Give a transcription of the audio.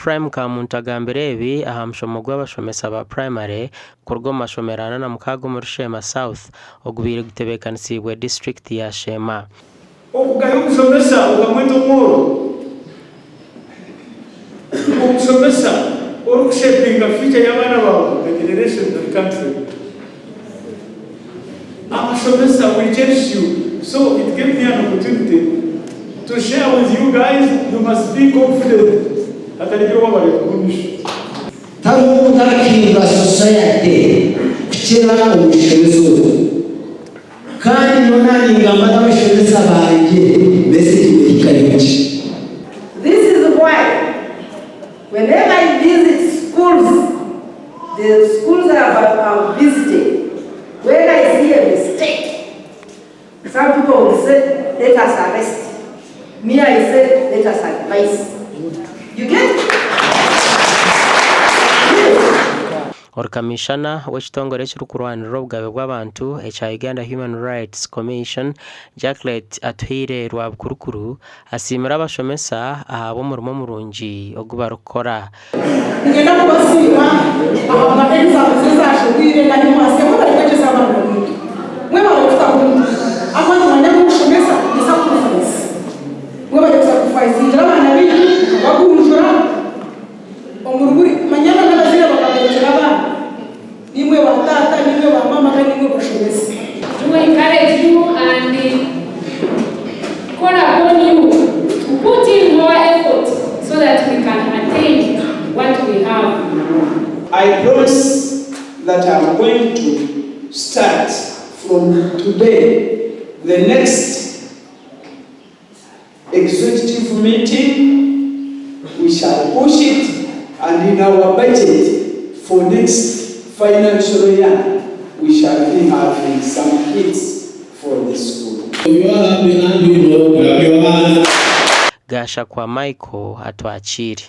Ephraim Kamuntagambirebi aha mushomo gw'abashomesa ba primary kurwo mashomerana na mukago muri Shema South ogubire gutebekanisibwe district ya Shema. Okugayo kusomesa ukamweta umuro ukusomesa orukushapinga future y'abana bawe, the generation of the country. Amasomesa will change you, so it gave me an opportunity to share with you guys. You must be confident. Tamu tarakira society kuchira ubushobozi kandi nonani ngamba n'abashomesa banje message ikayiki. This is why whenever I visit schools, the schools I'm visiting, when I see a mistake, some people will say let us arrest. Me, I say let us advise. You get it? Orkamishana w'ekitongole cy'urukurwaniro bwawe bw'abantu echa Uganda Human Rights Commission Jacqueline Atuhire Rwabukurukuru asimira abashomesa ahabo murimo murungi ogubarukora. Ngenda kubasima abagenza bazashubire kandi mwase mubarekeza abantu mwe barufita umuntu abantu bane gushomesa bisa kufaisi mwe barufita kufaisi ndira bana biki bakunjura omuruguri manyana n'abazira bakaberekera abana nimwe batata nimwe ba mama kandi nimwe bashomesa. To encourage you and call upon you to put in more effort so that we can attain what we have. I promise that I'm going to start from today the next executive meeting. We shall push it, and in our budget for next financial year we shall be having some kids for the school. Gasha kwa Michael atwachiri.